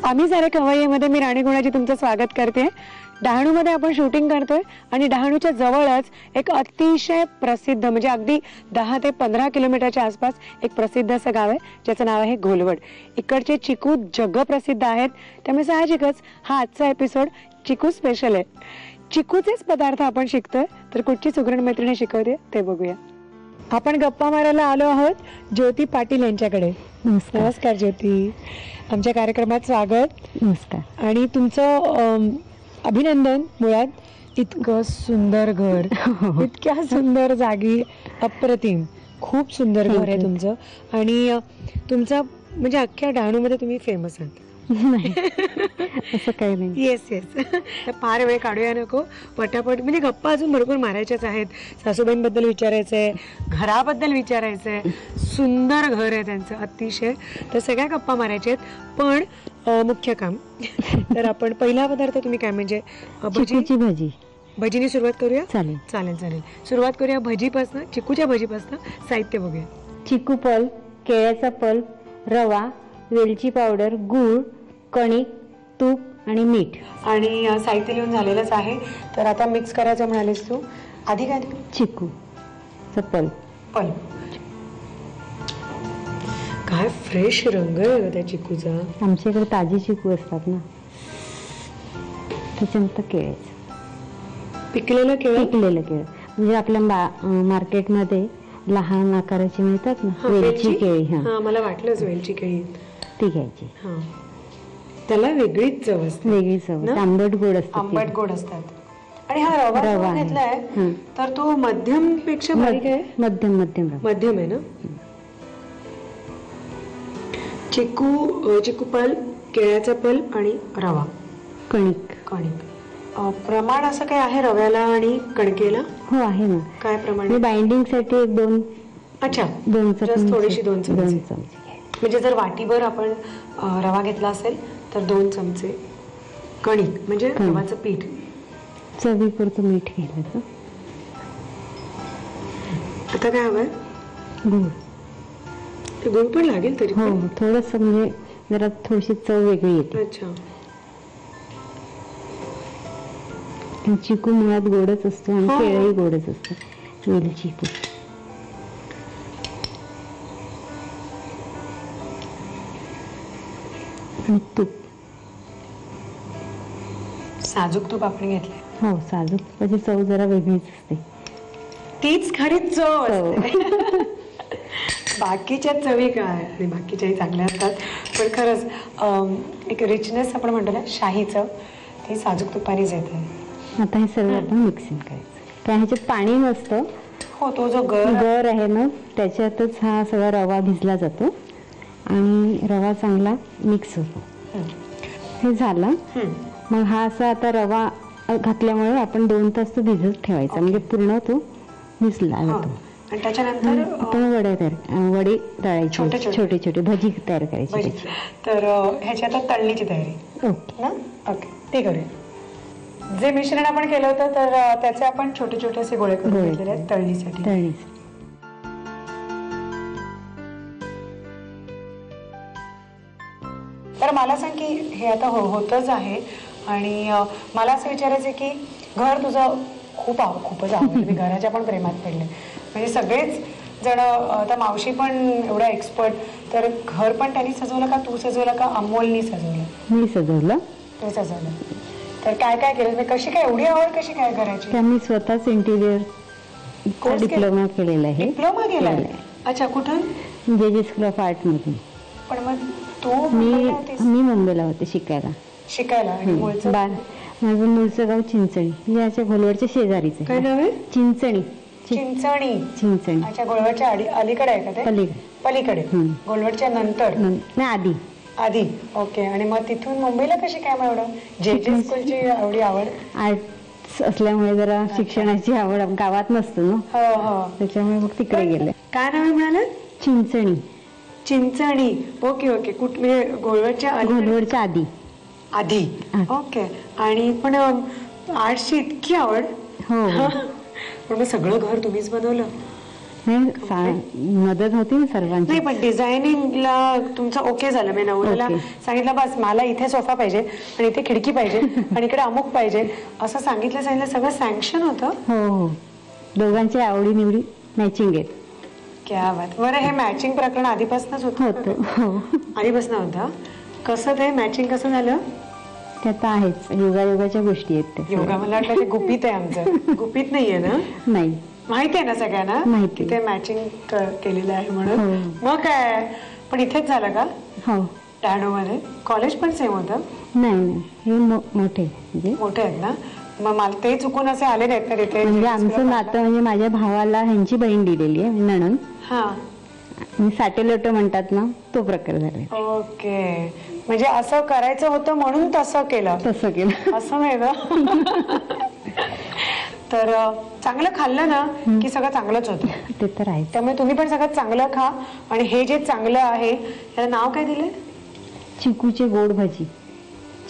आम्ही सारे खवय्येमध्ये मी राणी गुणाजी तुमचं स्वागत करते. डहाणूमध्ये आपण शूटिंग करतोय आणि डहाणूच्या जवळच एक अतिशय प्रसिद्ध म्हणजे अगदी 10 ते 15 किलोमीटरच्या आसपास एक प्रसिद्ध असं गाव आहे ज्याचं नाव आहे घोलवड. इकडचे चिकू जगप्रसिद्ध आहेत, त्यामुळे साहजिकच हा आजचा एपिसोड चिकू स्पेशल आहे. चिकूचेच पदार्थ आपण शिकतोय, तर कुठची सुगरण मैत्रिणी शिकवते ते बघूया. आपण गप्पा मारायला आलो आहोत ज्योती पाटील यांच्याकडे. नमस्कार ज्योती, आमच्या कार्यक्रमात स्वागत. नमस्कार. आणि तुमचं अभिनंदन. मुळात इतकं सुंदर घर, इतक्या सुंदर जागी, अप्रतिम, खूप सुंदर घर आहे तुमचं. आणि तुमचं म्हणजे अख्ख्या डहाणूमध्ये तुम्ही फेमस आहात. नाही असं काही नाही. Yes yes. तर फार वेळ काढूया नको, पटापट म्हणजे गप्पा अजून भरपूर मारायच्याच आहेत. सासूबाईंबद्दल विचारायचंय, घराबद्दल विचारायचंय. सुंदर घर आहे त्यांचं अतिशय, तर सगळ्या गप्पा मारायच्या आहेत. पण मुख्य काम तर आपण पहिला पदार्थ तुम्ही काय म्हणजे चिकूची भाजी. भजीनी सुरुवात करूया. चालेल चालेल चालेल. सुरुवात करूया भजीपासून, चिकूच्या भजीपासून. साहित्य बघूया. चिकू पल्प, केळ्याचा पल्प, रवा, वेलची पावडर, गूळ, कणिक, तूप आणि मीठ. आणि साहित्य लिहून झालेलंच आहे. तर आता मिक्स करायचं म्हणालीस तू. आधी काय चिकूचा पल्प. काय फ्रेश रंग आहे त्या चिकूचा. आमच्याकडे ताजी चिकू असतात ना, त्याच्यानंतर केळ्याचं पिकलेलं केळं. म्हणजे आपल्या मार्केटमध्ये लहान आकाराची मिळतात ना वेलची केळी. हा, मला वाटलंच वेलची केळी. ती घ्यायची. त्याला वेगळीच चव असते. वेगळी चव, आंबट गोड असतात. आंबट गोड असतात. आणि हा रवा घेतलाय तर तो मध्यम पेक्षा बारीक आहे. मध्यम आहे ना. चिकू पल्प, केळ्याचा पल्प आणि रवा, कणिक. प्रमाण असं काय आहे रव्याला आणि कणकेला? हो आहे ना. काय प्रमाण? बाइंडिंग साठी 2. अच्छा, थोडीशी 2 चमचे. म्हणजे जर वाटीभर आपण रवा घेतला असेल तर 2 चमचे कणिक म्हणजे रवाचं पीठ. चवीपुरतं मीठ घ्यायचं. आता काय हवंय? गूळ पण लागेल तरी. हो, थोडस म्हणजे जरा थोडीशी चव वेगळी येते. अच्छा. चिकू मुळात गोडच असतो आणि केळही गोडच असतो. वेलची पूड, आणि तूप. साजूक तूप आपण घेतलंय. हो, साजूक तुपाची चव जरा वेगळीच असते. तीच खरी चव असते. बाकीच्या चवी काय आणि बाकीच्याही चांगल्या असतात, पण खरंच एक रिचनेस आपण म्हणतो ना, शाही चव, ती साजूक तुपानेच येते. आता हे सर्व आपण मिक्सिंग करायचं. कारण ह्याच्यात पाणी नसतं. हो, तो जो गर आहे ना त्याच्यातच हा सगळा रवा भिजला जातो आणि रवा चांगला मिक्स होतो. हे झालं. मग हा असा आता रवा घातल्यामुळे आपण 2 तास तो भिजत ठेवायचा, म्हणजे पूर्ण तो भिजला जातो. आणि त्याच्यानंतर आपण वडे तळायचे, छोटे छोटे भजी तयार करायची. तर ह्याची आता तळणीची तयारी. ओके ना. ओके, ते करूया. जे मिश्रण आपण केलं होतं तर त्याचे आपण छोटे छोटे असे गोळे करून घेतलेले आहेत तळणीसाठी. तर मला सांग की हे आता होतच आहे आणि मला असं विचारायचं की घर तुझं खूपच आवडलं. मी घराच्या पण प्रेमात पडले. म्हणजे सगळेच जण, आता मावशी पण एवढा एक्सपर्ट, तर घर पण त्यांनी सजवलं का तू सजवलं का अमोलनी सजवलं? मी सजवलं. तू सजवलं. तर काय काय केलं, कशी काय एवढी आवड कशी काय करायची? त्यांनी स्वतःच इंटिरियर डिप्लोमा केलेला आहे. डिप्लोमा केला? अच्छा, कुठून? जे स्कूल ऑफ आर्ट मधून. पण मग तू? मी मुंबईला होते शिकायला. माझं मूळचं गाव चिंचणी, याच्या घोलवडच्या शेजारीच. काय नाव आहे? चिंचणी. अच्छा, गोलवडच्या अलीकडे आहे का ते? पलीकडे. गोलवडच्या नंतर? नाही, आधी. ओके. आणि मग तिथून मुंबईला कशी काय एवढं? जे स्कूलची एवढी आवड? आर्ट्स असल्यामुळे जरा शिक्षणाची आवड गावात नसतो ना. हो, त्याच्यामुळे मग तिकडे गेले. काय नाव म्हणाले? चिंचणी. ओके. कुठे? गोलवडच्या आधी. ओके. आणि पण आर्ट्सची इतकी आवड? हो. पण मग सगळं घर तुम्हीच बनवलं? मदत होती ना सर्वांची. नाही पण डिझायनिंगला तुमचं ओके झालं. मी नवऱ्याला ओके. सांगितलं बस मला इथे सोफा पाहिजे आणि इथे खिडकी पाहिजे आणि इकडे अमुक पाहिजे असं सांगितलं सगळं सँक्शन होतं. हो हो, दोघांची आवडी निवडी मॅचिंग आहेत. क्या बात. बरं हे मॅचिंग प्रकरण आधीपासूनच होतं. हो, आधीपासून होतं. कसं ते मॅचिंग कसं झालं? ते आता आहेच, योगायोगाच्या गोष्टी आहेत ते. योगा मला वाटलं ते गुपित आहे आमचं. गुपित नाहीये ना? नाही, माहिती आहे ना सगळ्यांना माहिती. की ते मॅचिंग केलेलं आहे म्हणून. हो. मग काय पण इथेच झालं का हो. डहाणूमध्ये? कॉलेज पण सेम होतं? नाही नाही, हे मोठे म्हणजे मोठे आहेत ना. मग मला ते चुकून असे आले नाहीत तर इथे म्हणजे आमचं नातं म्हणजे माझ्या भावाला ह्यांची बहीण दिलेली आहे नणंद. हा. सॅटेलाइट म्हणतात ना, तो प्रकार झाला. ओके. म्हणजे असं करायचं होतं म्हणून तसं केलं. तसं केलं. असं नाही ना. तर चांगलं खाल्लं ना की सगळं चांगलंच होतं. ते तर आहे. त्यामुळे तुम्ही पण सगळं चांगलं खा. आणि हे जे चांगलं आहे त्याला नाव काय दिले? चिकूचे गोड भजी.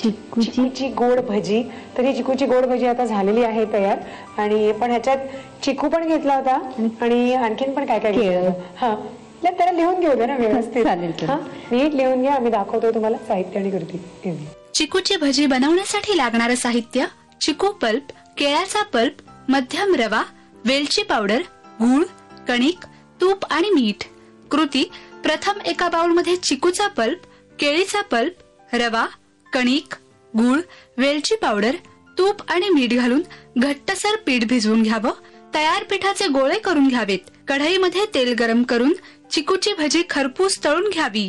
चिकूची गोड भजी. तर ही चिकूची गोड भजी आता झालेली आहे तयार. आणि पण ह्याच्यात चिकू पण घेतला होता आणि आणखीन पण काय काय घेतलं. हा, त्याला लिहून घेऊ दे ना व्यवस्थित. चालेल. हा, नीट लिहून घ्या. आम्ही दाखवतो तुम्हाला साहित्य आणि कृती. चिकूची भजी बनवण्यासाठी लागणारं साहित्य: चिकू पल्प, केळ्याचा पल्प, मध्यम रवा, वेलची पावडर, गूळ, कणिक, तूप आणि मीठ. कृती: प्रथम एका बाउलमध्ये चिकूचा पल्प, केळीचा पल्प, रवा, कणिक, गूळ, वेलची पावडर, तूप आणि मीठ घालून घट्टसर पीठ भिजवून घ्यावं. तयार पिठाचे गोळे करून घ्यावेत. कढईमध्ये तेल गरम करून चिकूची भजी खरपूस तळून घ्यावी.